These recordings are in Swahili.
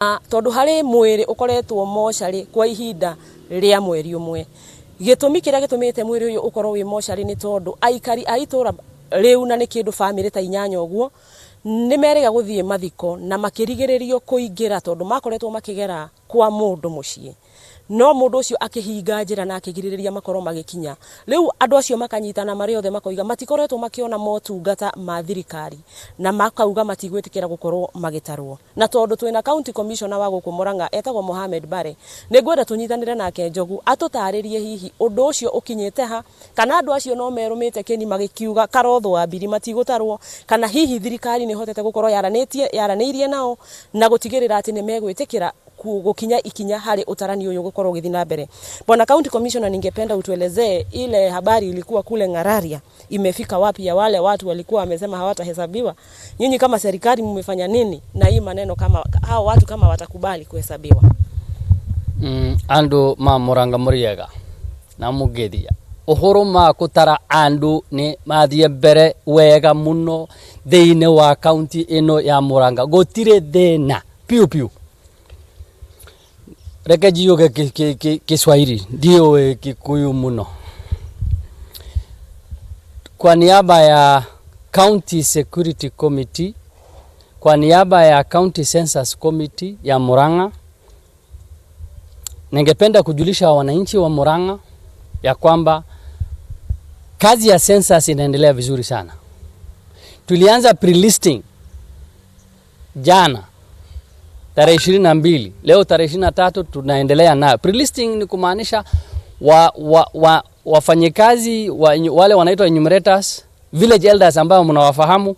Tondu hari mwiri ukoretwo mochari kwa ihinda ria mweri umwe. Gitumi kiria gitumite mwiri uyu ukorwo wi mochari ni tondu aikari a itura riu na ni kindu family ta inyanya uguo ni merega guthie mathiko na makirigiririo kuingira tondu makoretwo makigera kwa mundu mucii. No mundu ucio akihinga njira na akigiriria makorwo magikinya. Riu andu acio makanyitana mari othe makoiga matikoretwo makiona motungata ma thirikari na makauga matigwitikira gukorwo magitarwo. Na tondu twina county commissioner wa guku Murang'a etagwo Mohamed Bare, ni ngwenda tunyitanire nake Njogu atutaririe hihi undu ucio ukinyite ha, kana andu acio no merumite kini magikiuga karotho wa mbiri matigutarwo, kana hihi thirikari ni hotete gukorwo yaraniirie nao na gutigirira ati ni megwitikira kukinya ikinya hari utarani uyu gukorwo githina mbere. Bwana County Commissioner, ningependa utuelezee ile habari ilikuwa kule Ngararia imefika wapi, ya wale watu walikuwa wamesema hawatahesabiwa. Nyinyi kama serikali mmefanya nini na hii maneno, kama hao watu kama watakubali kuhesabiwa? Andu ma Murang'a Warega na mugethia uhoro ma kutara andu ni mathie mbere wega muno thiine wa county ino ya Murang'a. Gotire thina piu piu. Reke jiuge Kiswahili ndio Kikuyu muno. Kwa niaba ya County Security Committee, kwa niaba ya County Census Committee ya Murang'a, ningependa kujulisha wananchi wa Murang'a ya kwamba kazi ya census inaendelea vizuri sana. Tulianza pre-listing jana tarehe 22, leo tarehe 23 tunaendelea nayo. Pre-listing ni kumaanisha wafanyikazi wale wanaitwa enumerators, village elders ambao mnawafahamu,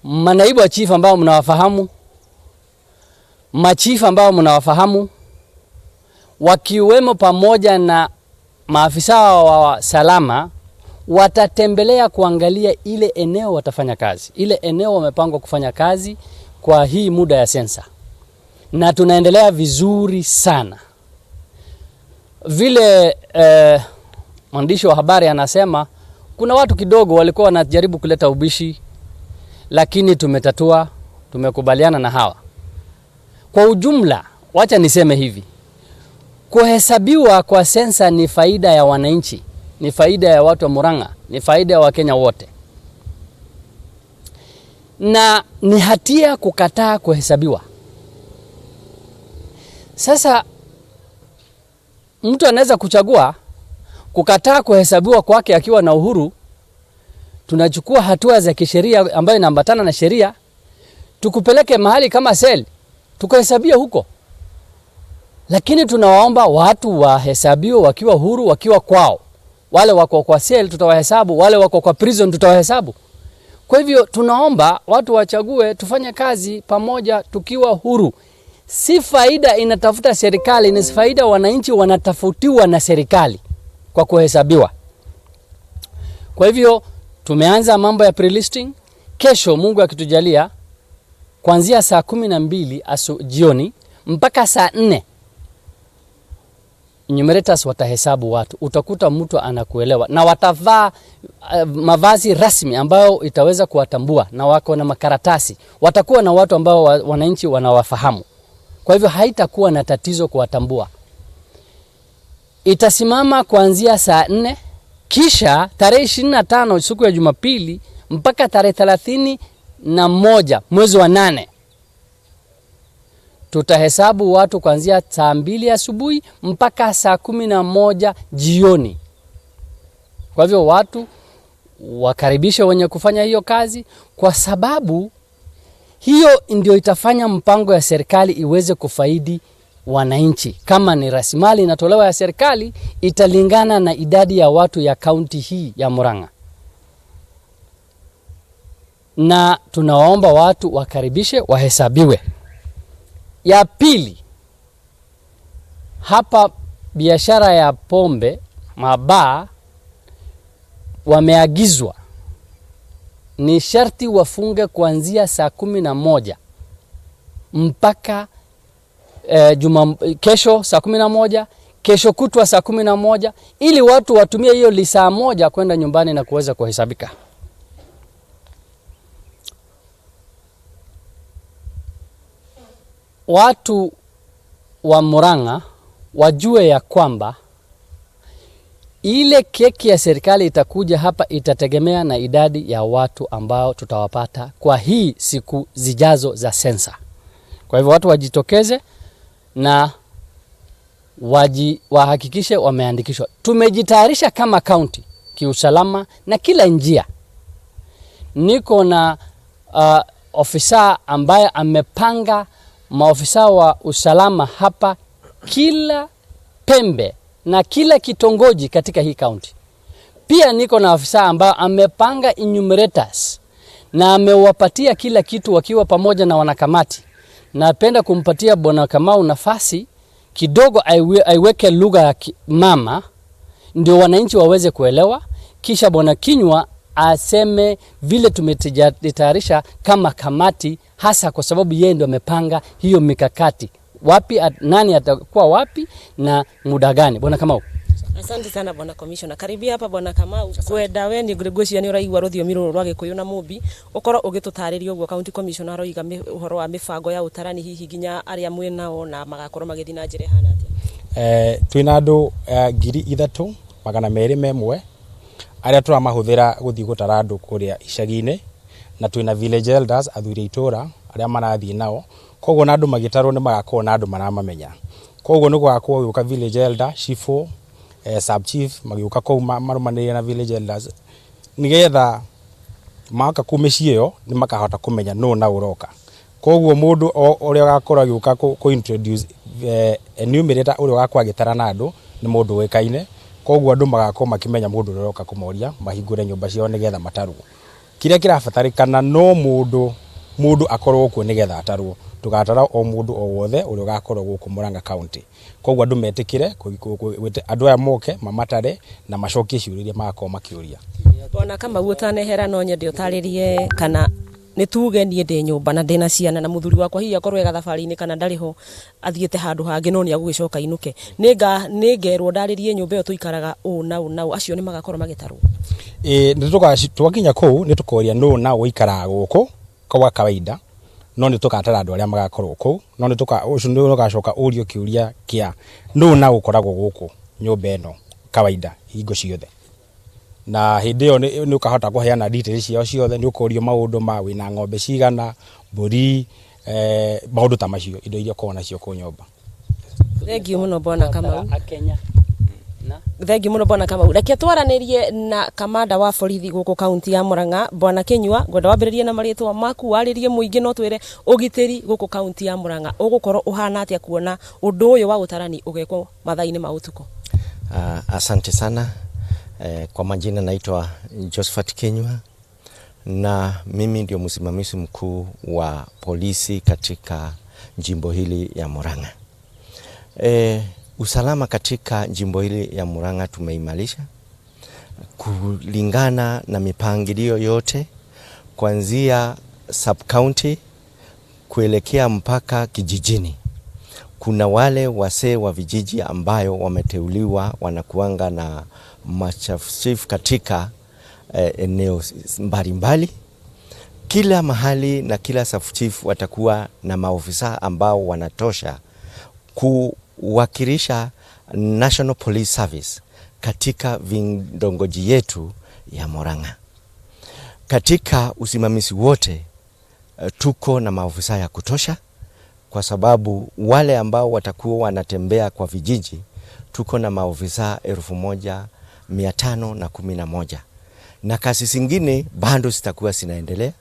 manaibu wa chief ambao mnawafahamu, machief ambao mnawafahamu, wakiwemo pamoja na maafisa wa salama, watatembelea kuangalia ile eneo watafanya kazi. Ile eneo wamepangwa kufanya kazi kwa hii muda ya sensa. Na tunaendelea vizuri sana. Vile mwandishi wa habari anasema kuna watu kidogo walikuwa wanajaribu kuleta ubishi, lakini tumetatua, tumekubaliana na hawa. Kwa ujumla, wacha niseme hivi. Kuhesabiwa kwa sensa ni faida ya wananchi, ni faida ya watu wa Murang'a, ni faida ya Wakenya wote. Na ni hatia kukataa kuhesabiwa. Sasa mtu anaweza kuchagua kukataa kuhesabiwa kwake akiwa na uhuru. Tunachukua hatua za kisheria ambayo inaambatana na sheria, tukupeleke mahali kama sel, tukahesabia huko. Lakini tunawaomba watu wahesabiwe wakiwa huru, wakiwa kwao. Wale wako kwa sel tutawahesabu, wale wako kwa prison tutawahesabu. Kwa hivyo tunaomba watu wachague, tufanye kazi pamoja tukiwa huru. Si faida inatafuta serikali, ni faida wananchi wanatafutiwa na serikali kwa kuhesabiwa. Kwa hivyo tumeanza mambo ya pre-listing. Kesho Mungu akitujalia, kuanzia saa 12 jioni mpaka saa 4 enumerators watahesabu watu. Utakuta mtu anakuelewa na watavaa mavazi rasmi ambayo itaweza kuwatambua, na wako na makaratasi. Watakuwa na watu ambao wananchi wanawafahamu. Kwa hivyo haitakuwa na tatizo kuwatambua. Itasimama kuanzia saa 4, kisha tarehe 25 siku ya Jumapili mpaka tarehe 31 mwezi wa 8 tutahesabu watu kuanzia saa 2 asubuhi mpaka saa 11 jioni. Kwa hivyo watu wakaribishe wenye kufanya hiyo kazi, kwa sababu hiyo ndio itafanya mpango ya serikali iweze kufaidi wananchi. Kama ni rasilimali inatolewa ya serikali, italingana na idadi ya watu ya kaunti hii ya Murang'a. Na tunawaomba watu wakaribishe, wahesabiwe. Ya pili, hapa biashara ya pombe, mabaa, wameagizwa ni sharti wafunge kuanzia saa 11 mpaka kesho saa 11, kesho kutwa saa 11, ili watu watumie hiyo lisaa moja kwenda nyumbani na kuweza kuhesabika. watu wa Murang'a wajue ya kwamba ile keki ya serikali itakuja hapa itategemea na idadi ya watu ambao tutawapata kwa hii siku zijazo za sensa. Kwa hivyo watu wajitokeze na wahakikishe wameandikishwa. Tumejitayarisha kama county kiusalama na kila njia. Niko na ofisa ambaye amepanga maofisa wa usalama hapa kila pembe na kila kitongoji katika hii county. Pia niko na ofisa ambaye amepanga enumerators na amewapatia kila kitu wakiwa pamoja na wanakamati. Napenda kumpatia Bwana Kamau nafasi kidogo aiweke lugha ya mama ndio wananchi waweze kuelewa, kisha Bwana Kinyua aseme vile tumejitayarisha kama kamati, hasa kwa sababu yeye ndio amepanga hiyo mikakati. Wapi nani atakuwa wapi na muda gani. Bwana Kamau. Asante sana Bwana Commissioner. Karibia hapa Bwana Kamau. Kwenda we ni Gregosia ni uraigwa ruthiomi ruru rwa Gikuyu na Mumbi. Ukoro ugitutariria uguo County Commissioner aroiga uhoro wa mibango ya utarani hihi ginya aria mwena na magakorwo magithi na njire hana atia. Twina andu 3,201 aria turamahuthira guthi gutara andu kuria icagi-ini, na twina village elders athuri itura aria marathi nao. Koguo na andu magitarwo ni magakorwo na andu maramamenya. Koguo ni gwakorwo guka village elder, chifu, sub chief magiuka kou marumanire na village elders nigetha maka kumiciyo ni makahota kumenya no na uroka. Koguo mundu uria gakorwo agiuka ku introduce enumerator uria gakorwo agitara na andu ni mundu wekaine. Koguo andu magakorwo makimenya mundu uroka kumoria mahingure nyumba ciao nigetha matarwo. Kiria kirabatarikana no mundu akorwo ku nigetha atarwo. Tugatara o mundu o wothe uria gakorwo guku Murang'a County. Koguo andu metikire andu aya moke mamatare na macokie ciuria magakorwo makiuria. Bwana Kamau utanehera no nyende utaririe kana ni tuge nie ndi nyumba na ndina ciana na muthuri wakwa hihi akorwo ega thabari-ini kana ndariho athiete handu hangi no ni agugicoka inuke ningerwo ndaririe nyumba iyo tuikaraga na acio ni magakorwo magitarwo. Twakinya kou ni tukoria no na uikaraga guku kwa kawaida, no ni tukatara andu aria magakorwo kou, no ni ucio ni ugacoka urio kiuria kia no na ukoragwo guku nyumba eno kawaida hingo ciothe. Na hindi yo ni ukahota kuheana details ciao ciothe, ni ukorio maundu ma wina ng'ombe cigana, mburi, maundu ta macio, indo iria kona cio ku nyumba. Thengiu muno Bwana Kamau. Thengiu muno Bwana Kamau. Reke twaranirie na kamanda wa borithi guku kaunti ya Murang'a Bwana Kinyua. Ngwenda wambiririe na maritwa maku waririe muingi no twire ugitiri guku kaunti ya Murang'a ugukorwo uhana atia kuona undu uyu wa utarani ugekwo mathaini ma utuko. Asante sana. Kwa majina naitwa Josephat Kinyua na mimi ndio msimamizi mkuu wa polisi katika jimbo hili ya Murang'a. Usalama katika jimbo hili ya Murang'a tumeimarisha kulingana na mipangilio yote kuanzia sub county kuelekea mpaka kijijini. Kuna wale wasee wa vijiji ambayo wameteuliwa wanakuanga na machief katika eneo mbalimbali. Kila mahali na kila sub chief watakuwa na maofisa ambao wanatosha kuwakilisha National Police Service katika vitongoji yetu ya Murang'a. Katika usimamizi wote tuko na maofisa ya kutosha, kwa sababu wale ambao watakuwa wanatembea kwa vijiji tuko na maofisa 1,511 na kazi zingine bado zitakuwa zinaendelea,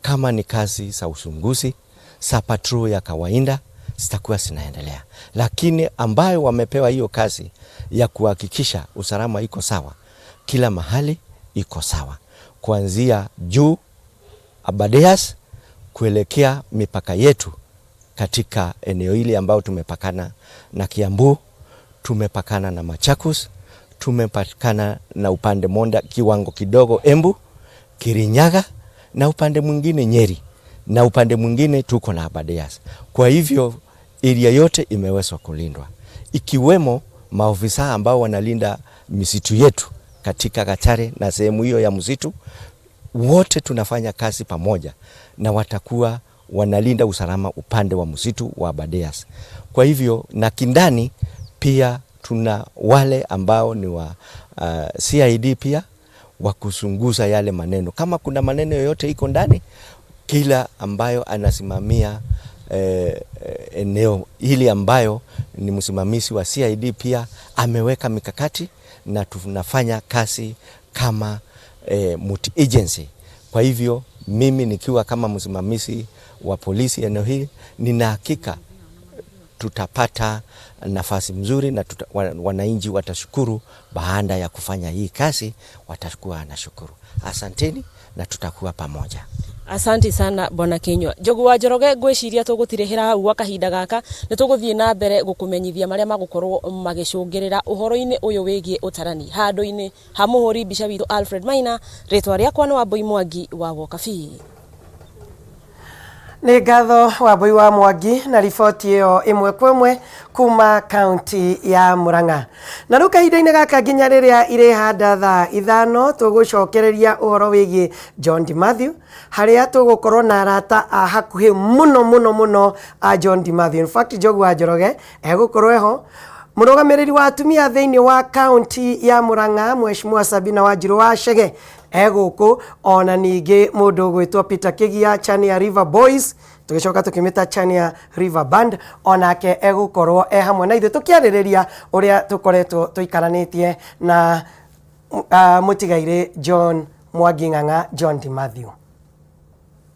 kama ni kazi za uchunguzi, za patrol ya kawaida zitakuwa zinaendelea, lakini ambayo wamepewa hiyo kazi ya kuhakikisha usalama iko sawa kila mahali iko sawa, kuanzia juu Abadeas kuelekea mipaka yetu katika eneo hili ambao tumepakana na Kiambu, tumepakana na Machakos, tumepakana na upande monda kiwango kidogo Embu, Kirinyaga, na upande mwingine Nyeri, na upande mwingine tuko na Abadeas. Kwa hivyo area yote imewezwa kulindwa, ikiwemo maofisa ambao wanalinda misitu yetu katika Gatare na sehemu hiyo ya msitu. Wote tunafanya kazi pamoja na watakuwa wanalinda usalama upande wa msitu wa Aberdares. Kwa hivyo na kindani pia tuna wale ambao ni wa CID pia wa kuchunguza yale maneno. Kama kuna maneno yoyote iko ndani, kila ambayo anasimamia eneo hili ambayo ni msimamizi wa CID pia ameweka mikakati na tunafanya kazi kama multi agency. Kwa hivyo mimi nikiwa kama msimamizi wa polisi eneo hili, nina hakika tutapata nafasi mzuri na wananchi watashukuru. Baada ya kufanya hii kazi watakuwa nashukuru. Asanteni na tutakuwa pamoja. Asanti sana Bwana Kinyua. Njogu wa Njoroge ngwiciria tugutirihira hau gwa kahinda gaka ni tuguthie na mbere gukumenyithia maria magukorwo magicungirira uhoro-ini uyu wigie utarani handu-ini ha muhuri mbica witu Alfred Maina. Ritwa riakwa ni Wambui Mwangi wa Wokabi. Ni ngatho Wambui wa Mwangi na riboti iyo imwe kwa imwe kuma kaunti ya Murang'a. Na riu kahinda-ini gaka nginya riria irihanda thaa 5 tugucokereria uhoro wigie John D. Matthew haria tugukorwo na arata a hakuhi muno a John D. Matthew. In fact Njogu wa Njoroge egukorwo eho. Murugamiriri wa atumia thiini wa kaunti ya Murang'a Mheshimiwa Sabina Wanjiru wa Chege eguku, ona ningi mundu gwitwo Peter Kigia Chania River Boys, tugicoka tukimita Chania River Band, onake egukorwo hamwe na ithu tukiaririria uria tukoretwo tuikaranitie na mutigaire John Mwangi Ng'ang'a John D. Matthew.